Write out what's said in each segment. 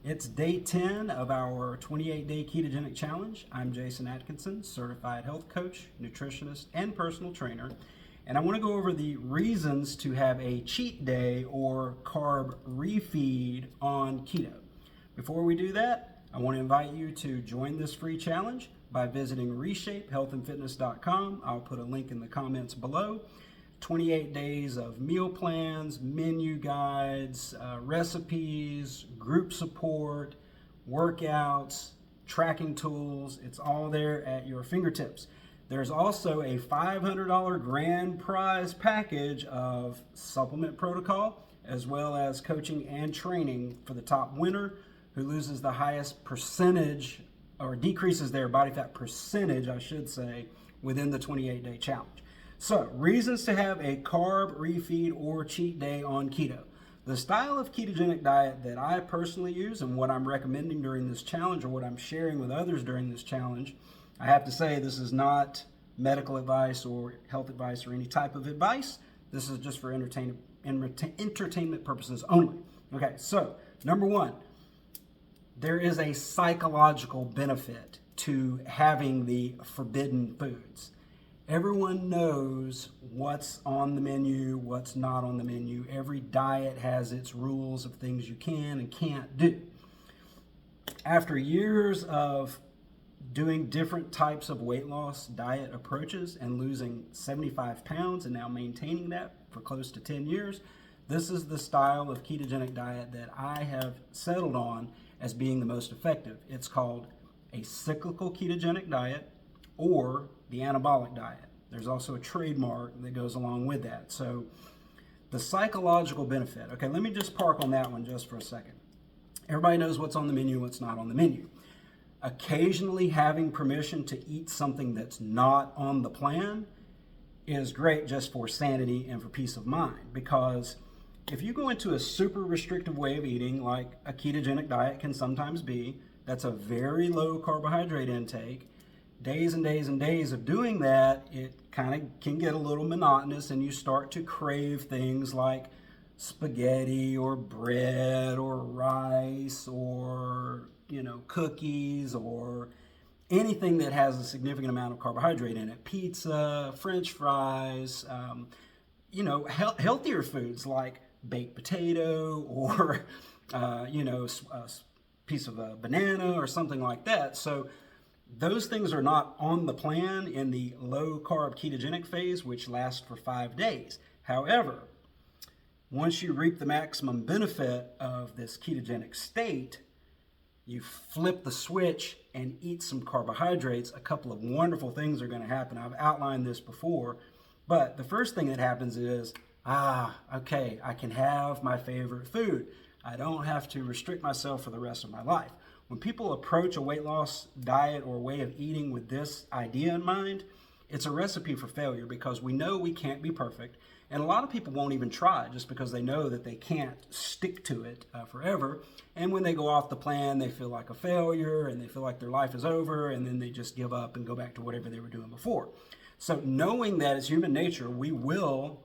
It's day 10 of our 28-day ketogenic challenge. I'm Jason Atkinson, certified health coach, nutritionist, and personal trainer. And I want to go over the reasons to have a cheat day or carb refeed on keto. Before we do that, I want to invite you to join this free challenge by visiting reshapehealthandfitness.com. I'll put a link in the comments below. 28 days of meal plans, menu guides, recipes, group support, workouts, tracking tools. It's all there at your fingertips. There's also a $500 grand prize package of supplement protocol, as well as coaching and training for the top winner who loses the highest percentage or decreases their body fat percentage, I should say, within the 28-day challenge. So, reasons to have a carb refeed or cheat day on keto. The style of ketogenic diet that I personally use and what I'm recommending during this challenge, or what I'm sharing with others during this challenge, I have to say this is not medical advice or health advice or any type of advice. This is just for entertainment purposes only. Okay, so number one, there is a psychological benefit to having the forbidden foods. Everyone knows what's on the menu, what's not on the menu. Every diet has its rules of things you can and can't do. After years of doing different types of weight loss diet approaches and losing 75 pounds and now maintaining that for close to 10 years, this is the style of ketogenic diet that I have settled on as being the most effective. It's called a cyclical ketogenic diet or the anabolic diet. There's also a trademark that goes along with that. So the psychological benefit. Okay, let me just park on that one just for a second. Everybody knows what's on the menu, what's not on the menu. Occasionally having permission to eat something that's not on the plan is great just for sanity and for peace of mind, because if you go into a super restrictive way of eating, like a ketogenic diet can sometimes be, that's a very low carbohydrate intake. Days and days and days of doing that, it kind of can get a little monotonous and you start to crave things like spaghetti or bread or rice or, cookies or anything that has a significant amount of carbohydrate in it. Pizza, French fries, healthier foods like baked potato or, a piece of a banana or something like that. So those things are not on the plan in the low carb ketogenic phase, which lasts for 5 days. However, once you reap the maximum benefit of this ketogenic state, you flip the switch and eat some carbohydrates. A couple of wonderful things are going to happen. I've outlined this before, but the first thing that happens is, okay, I can have my favorite food. I don't have to restrict myself for the rest of my life. When people approach a weight loss diet or way of eating with this idea in mind, it's a recipe for failure, because we know we can't be perfect. And a lot of people won't even try just because they know that they can't stick to it forever. And when they go off the plan, they feel like a failure and they feel like their life is over, and then they just give up and go back to whatever they were doing before. So knowing that it's human nature, we will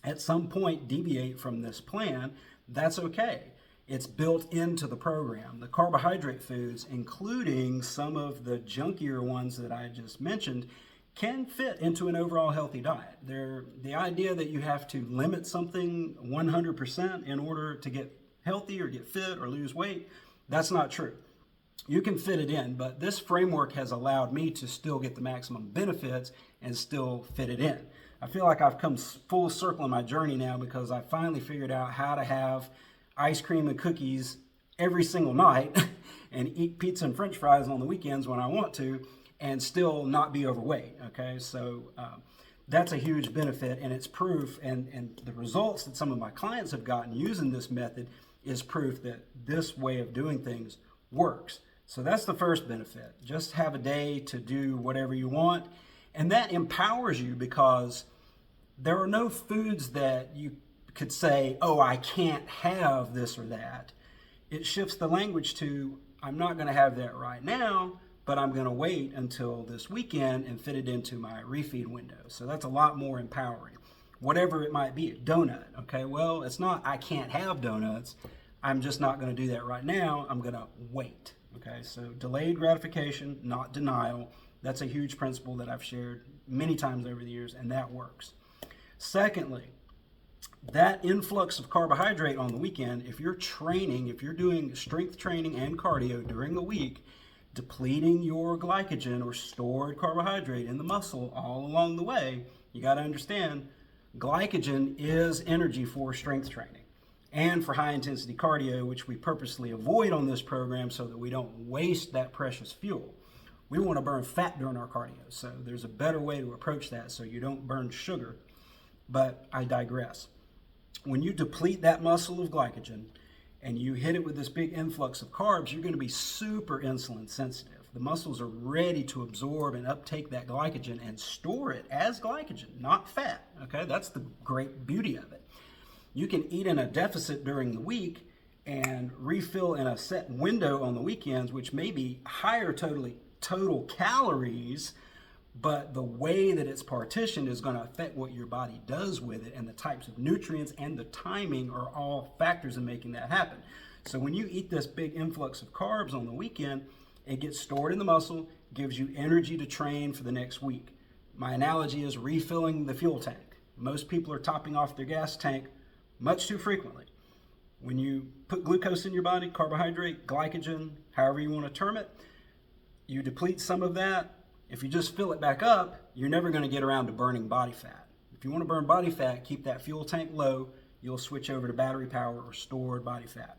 at some point deviate from this plan, that's okay. It's built into the program. The carbohydrate foods, including some of the junkier ones that I just mentioned, can fit into an overall healthy diet. The idea that you have to limit something 100% in order to get healthy or get fit or lose weight, that's not true. You can fit it in, but this framework has allowed me to still get the maximum benefits and still fit it in. I feel like I've come full circle in my journey now, because I finally figured out how to have ice cream and cookies every single night and eat pizza and French fries on the weekends when I want to and still not be overweight. Okay, so that's a huge benefit, and it's proof, and the results that some of my clients have gotten using this method is proof that this way of doing things works. So that's the first benefit. Just have a day to do whatever you want, and that empowers you, because there are no foods that you could say, oh, I can't have this or that. It shifts the language to, I'm not going to have that right now, but I'm going to wait until this weekend and fit it into my refeed window. So that's a lot more empowering. Whatever it might be, a donut, okay? Well, it's not I can't have donuts. I'm just not going to do that right now. I'm going to wait. Okay, so delayed gratification, not denial. That's a huge principle that I've shared many times over the years, and that works. Secondly, that influx of carbohydrate on the weekend, if you're training, if you're doing strength training and cardio during the week, depleting your glycogen or stored carbohydrate in the muscle all along the way, you got to understand glycogen is energy for strength training and for high intensity cardio, which we purposely avoid on this program so that we don't waste that precious fuel. We want to burn fat during our cardio, so there's a better way to approach that so you don't burn sugar. But I digress. When you deplete that muscle of glycogen and you hit it with this big influx of carbs, you're going to be super insulin sensitive. The muscles are ready to absorb and uptake that glycogen and store it as glycogen, not fat. Okay, that's the great beauty of it. You can eat in a deficit during the week and refill in a set window on the weekends, which may be higher total calories, but the way that it's partitioned is going to affect what your body does with it, and the types of nutrients and the timing are all factors in making that happen. So when you eat this big influx of carbs on the weekend, it gets stored in the muscle, gives you energy to train for the next week. My analogy is refilling the fuel tank. Most people are topping off their gas tank much too frequently. When you put glucose in your body, carbohydrate, glycogen, however you want to term it, you deplete some of that. If you just fill it back up, you're never going to get around to burning body fat. If you want to burn body fat, keep that fuel tank low. You'll switch over to battery power or stored body fat.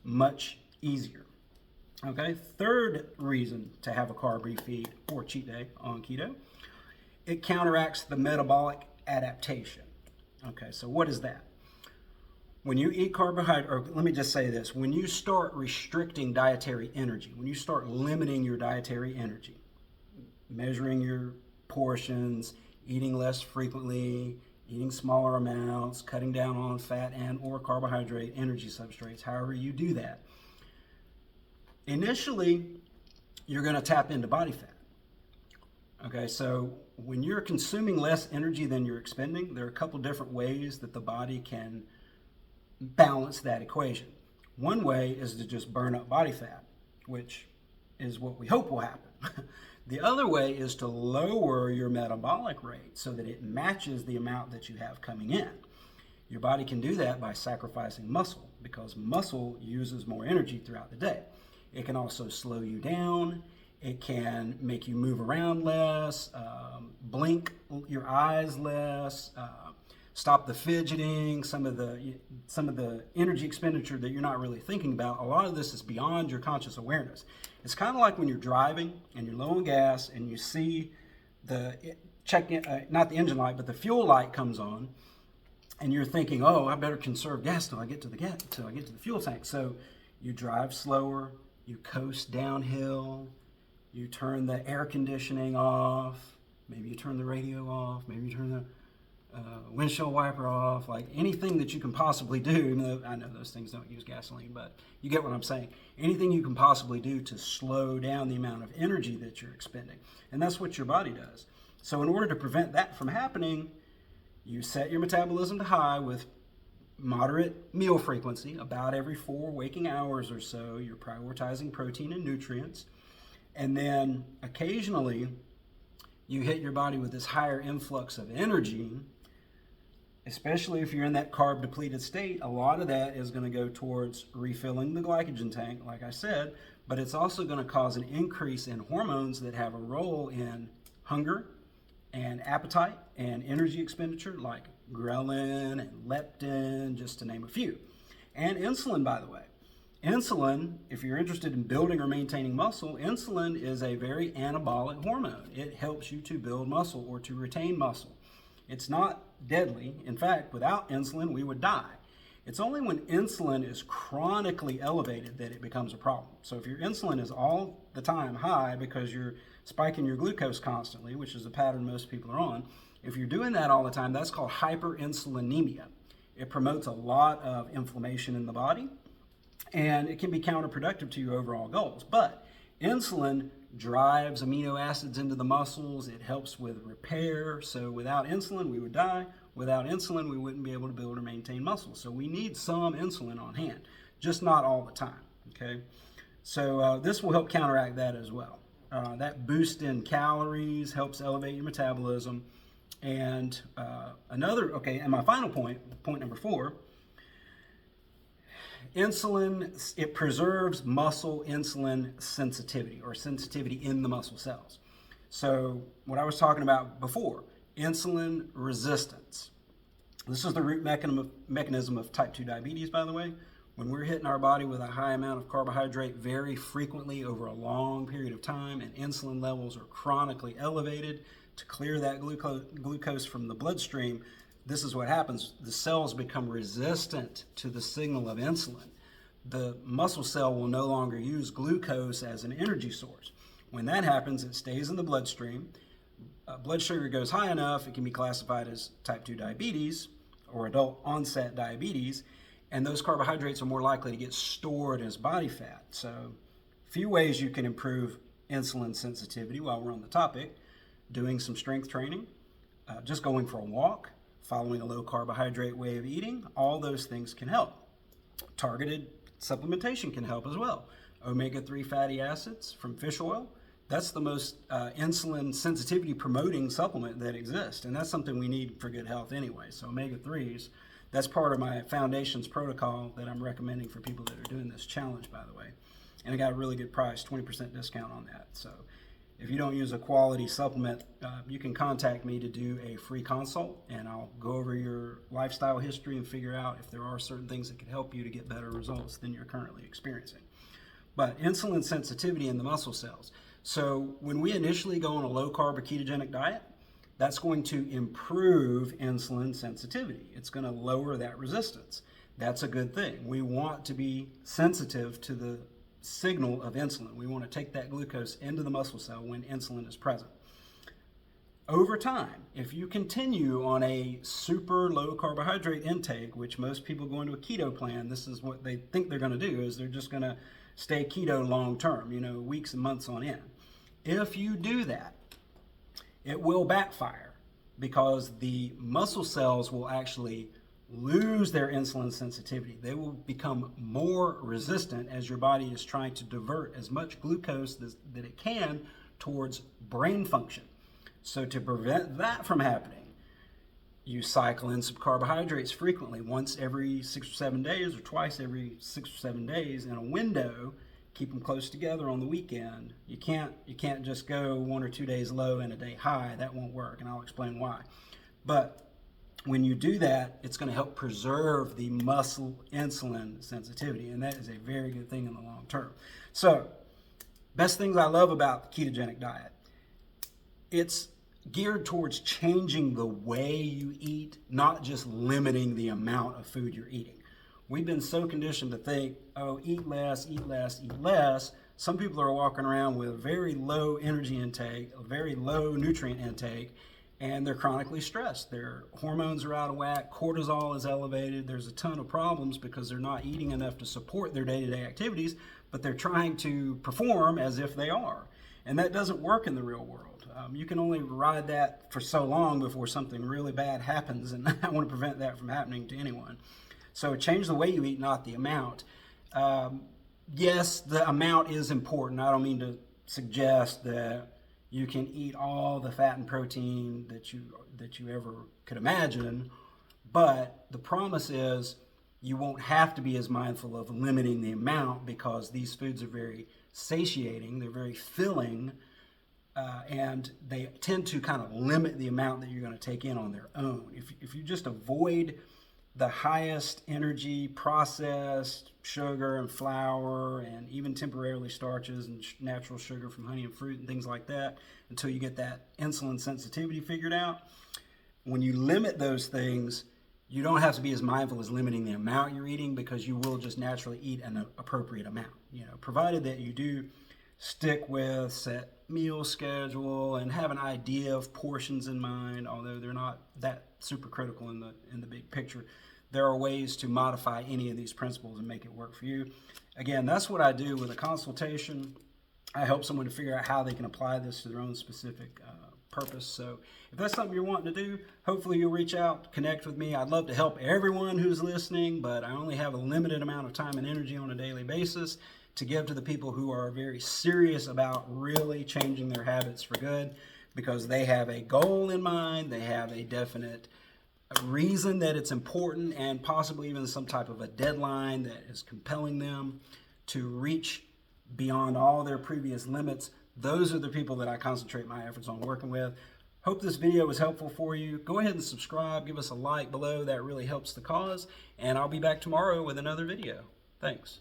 Much easier. Okay, third reason to have a carb refeed or cheat day on keto, it counteracts the metabolic adaptation. Okay, so what is that? When you eat carbohydrate, or let me just say this, when you start restricting dietary energy, when you start limiting your dietary energy, measuring your portions, eating less frequently, eating smaller amounts, cutting down on fat and or carbohydrate energy substrates, however you do that, initially, you're going to tap into body fat. Okay, so when you're consuming less energy than you're expending, there are a couple different ways that the body can balance that equation. One way is to just burn up body fat, which is what we hope will happen. The other way is to lower your metabolic rate so that it matches the amount that you have coming in. Your body can do that by sacrificing muscle, because muscle uses more energy throughout the day. It can also slow you down. It can make you move around less, blink your eyes less, stop the fidgeting, some of the energy expenditure that you're not really thinking about. A lot of this is beyond your conscious awareness. It's kind of like when you're driving and you're low on gas and you see not the engine light, but the fuel light comes on, and you're thinking, oh, I better conserve gas till I get to the fuel tank. So you drive slower, you coast downhill, you turn the air conditioning off, maybe you turn the radio off, maybe you turn the windshield wiper off, like anything that you can possibly do. Even though I know those things don't use gasoline, but you get what I'm saying. Anything you can possibly do to slow down the amount of energy that you're expending. And that's what your body does. So in order to prevent that from happening, you set your metabolism to high with moderate meal frequency, about every 4 waking hours or so. You're prioritizing protein and nutrients. And then occasionally you hit your body with this higher influx of energy, especially if you're in that carb depleted state. A lot of that is going to go towards refilling the glycogen tank, like I said, but it's also going to cause an increase in hormones that have a role in hunger and appetite and energy expenditure, like ghrelin and leptin, just to name a few. And insulin, by the way. Insulin, if you're interested in building or maintaining muscle, insulin is a very anabolic hormone. It helps you to build muscle or to retain muscle. It's not deadly. In fact, without insulin, we would die. It's only when insulin is chronically elevated that it becomes a problem. So if your insulin is all the time high because you're spiking your glucose constantly, which is a pattern most people are on, if you're doing that all the time, that's called hyperinsulinemia. It promotes a lot of inflammation in the body, and it can be counterproductive to your overall goals. But insulin drives amino acids into the muscles. It helps with repair. So without insulin, we would die. Without insulin, we wouldn't be able to build or maintain muscle. So we need some insulin on hand. just not all the time, okay? So this will help counteract that as well. That boost in calories helps elevate your metabolism. And and my final point number 4, insulin, it preserves muscle insulin sensitivity, or sensitivity in the muscle cells. So what I was talking about before, insulin resistance. This is the root mechanism of type 2 diabetes, by the way. When we're hitting our body with a high amount of carbohydrate very frequently over a long period of time, and insulin levels are chronically elevated to clear that glucose from the bloodstream, this is what happens. The cells become resistant to the signal of insulin. The muscle cell will no longer use glucose as an energy source. When that happens, it stays in the bloodstream. Blood sugar goes high enough, it can be classified as type 2 diabetes or adult onset diabetes, and those carbohydrates are more likely to get stored as body fat. So a few ways you can improve insulin sensitivity while we're on the topic: doing some strength training, just going for a walk, following a low carbohydrate way of eating. All those things can help. Targeted supplementation can help as well. Omega-3 fatty acids from fish oil, that's the most insulin sensitivity promoting supplement that exists, and that's something we need for good health anyway. So omega-3s, that's part of my foundation's protocol that I'm recommending for people that are doing this challenge, by the way. And I got a really good price, 20% discount on that. So if you don't use a quality supplement, you can contact me to do a free consult, and I'll go over your lifestyle history and figure out if there are certain things that could help you to get better results than you're currently experiencing. But insulin sensitivity in the muscle cells. So when we initially go on a low carb or ketogenic diet, that's going to improve insulin sensitivity. It's going to lower that resistance. That's a good thing. We want to be sensitive to the signal of insulin. We want to take that glucose into the muscle cell when insulin is present. Over time, if you continue on a super low carbohydrate intake, which most people go into a keto plan, this is what they think they're going to do, is they're just going to stay keto long term, weeks and months on end. If you do that, it will backfire, because the muscle cells will actually lose their insulin sensitivity. They will become more resistant as your body is trying to divert as much glucose that it can towards brain function. So to prevent that from happening, you cycle in some carbohydrates frequently, once every 6 or 7 days, or twice every 6 or 7 days in a window. Keep them close together on the weekend. You can't just go 1 or 2 days low and a day high. That won't work, and I'll explain why. But when you do that, it's going to help preserve the muscle insulin sensitivity, and that is a very good thing in the long term. So, best things I love about the ketogenic diet: it's geared towards changing the way you eat, not just limiting the amount of food you're eating. We've been so conditioned to think, eat less, eat less, eat less. Some people are walking around with very low energy intake, a very low nutrient intake, and they're chronically stressed. Their hormones are out of whack, cortisol is elevated. There's a ton of problems because they're not eating enough to support their day-to-day activities, but they're trying to perform as if they are. And that doesn't work in the real world. You can only ride that for so long before something really bad happens, and I want to prevent that from happening to anyone. So change the way you eat, not the amount. Yes, the amount is important. I don't mean to suggest that you can eat all the fat and protein that you ever could imagine, but the promise is you won't have to be as mindful of limiting the amount, because these foods are very satiating, they're very filling, and they tend to kind of limit the amount that you're going to take in on their own. If you just avoid the highest energy processed sugar and flour, and even temporarily starches and natural sugar from honey and fruit and things like that, until you get that insulin sensitivity figured out. When you limit those things, you don't have to be as mindful as limiting the amount you're eating, because you will just naturally eat an appropriate amount, provided that you do stick with set meal schedule and have an idea of portions in mind, although they're not that super critical in the big picture. There are ways to modify any of these principles and make it work for you. Again, that's what I do with a consultation. I help someone to figure out how they can apply this to their own specific purpose. So if that's something you're wanting to do, hopefully you'll reach out, connect with me. I'd love to help everyone who's listening, but I only have a limited amount of time and energy on a daily basis to give to the people who are very serious about really changing their habits for good, because they have a goal in mind, they have a definite reason that it's important, and possibly even some type of a deadline that is compelling them to reach beyond all their previous limits. Those are the people that I concentrate my efforts on working with. Hope this video was helpful for you. Go ahead and subscribe, give us a like below. That really helps the cause, and I'll be back tomorrow with another video. Thanks.